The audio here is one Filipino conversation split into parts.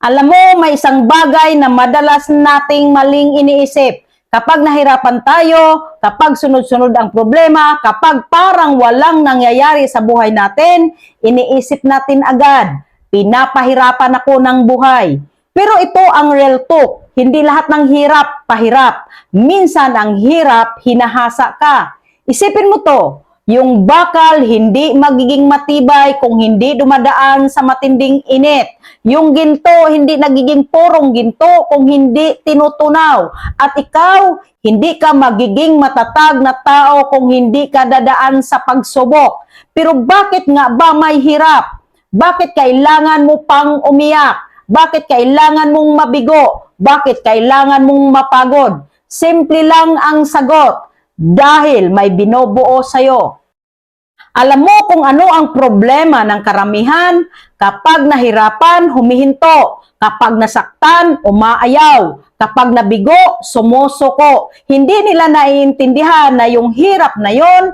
Alam mo, may isang bagay na madalas nating maling iniisip. Kapag nahirapan tayo, kapag sunod-sunod ang problema, kapag parang walang nangyayari sa buhay natin, iniisip natin agad, pinapahirapan ako ng buhay. Pero ito ang real talk. Hindi lahat ng hirap, pahirap. Minsan ang hirap, hinahasa ka. Isipin mo to, yung bakal hindi magiging matibay kung hindi dumadaan sa matinding init. Yung ginto hindi nagiging purong ginto kung hindi tinutunaw. At ikaw, hindi ka magiging matatag na tao kung hindi ka dadaan sa pagsubok. Pero bakit nga ba may hirap? Bakit kailangan mo pang umiyak? Bakit kailangan mong mabigo? Bakit kailangan mong mapagod? Simple lang ang sagot. Dahil may binubuo sa'yo. Alam mo kung ano ang problema ng karamihan? Kapag nahirapan, humihinto. Kapag nasaktan, umaayaw. Kapag nabigo, sumusuko. Hindi nila naiintindihan na yung hirap na yun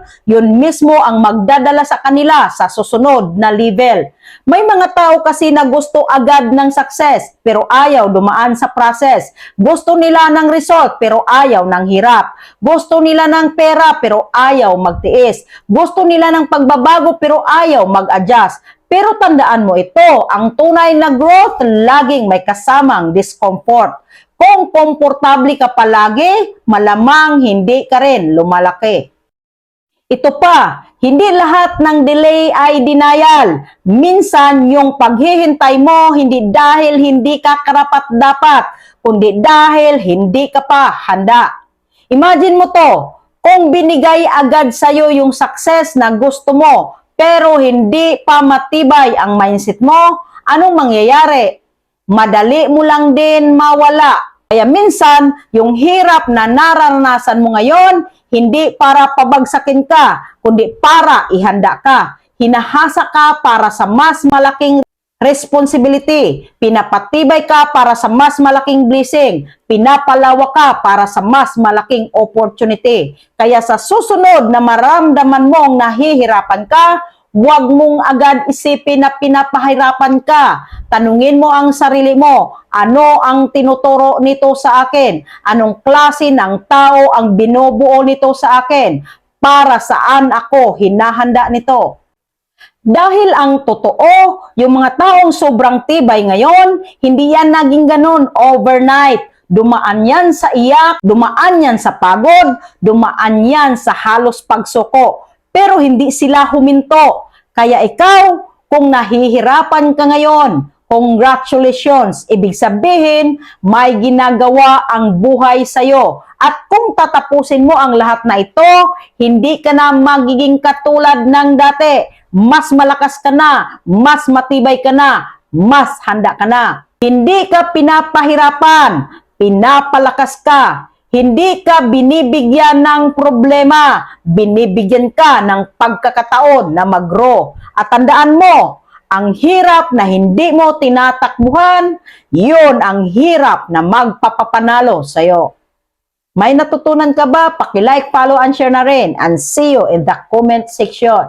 mismo ang magdadala sa kanila sa susunod na level. May mga tao kasi na gusto agad ng success, pero ayaw dumaan sa process. Gusto nila ng result, pero ayaw ng hirap. Gusto nila ng pera, pero ayaw magtiis. Gusto nila ng pagbabago, pero ayaw mag-adjust. Pero tandaan mo ito, ang tunay na growth laging may kasamang discomfort. Kung komportable ka palagi, malamang hindi ka rin lumalaki. Ito pa, hindi lahat ng delay ay denial. Minsan, yung paghihintay mo, hindi dahil hindi ka karapat-dapat, kundi dahil hindi ka pa handa. Imagine mo to, kung binigay agad sa'yo yung success na gusto mo, pero hindi pa matibay ang mindset mo, anong mangyayari? Madali mo lang din mawala. Kaya minsan, yung hirap na naranasan mo ngayon, hindi para pabagsakin ka, kundi para ihanda ka. Hinahasa ka para sa mas malaking responsibility. Pinapatibay ka para sa mas malaking blessing. Pinapalawak ka para sa mas malaking opportunity. Kaya sa susunod na maramdaman mong nahihirapan ka, huwag mong agad isipin na pinapahirapan ka. Tanungin mo ang sarili mo, ano ang tinuturo nito sa akin? Anong klase ng tao ang binubuo nito sa akin? Para saan ako hinahanda nito? Dahil ang totoo, yung mga taong sobrang tibay ngayon, hindi yan naging ganun overnight. Dumaan yan sa iyak, dumaan yan sa pagod, dumaan yan sa halos pagsuko. Pero hindi sila huminto. Kaya ikaw, kung nahihirapan ka ngayon, congratulations. Ibig sabihin, may ginagawa ang buhay sa'yo. At kung tatapusin mo ang lahat na ito, hindi ka na magiging katulad ng dati. Mas malakas ka na, mas matibay ka na, mas handa ka na. Hindi ka pinapahirapan, pinapalakas ka. Hindi ka binibigyan ng problema, binibigyan ka ng pagkakataon na mag-grow. At tandaan mo, ang hirap na hindi mo tinatakbuhan, yun ang hirap na magpapapanalo sa'yo. May natutunan ka ba? Paki-like, follow, and share na rin. And see you in the comment section.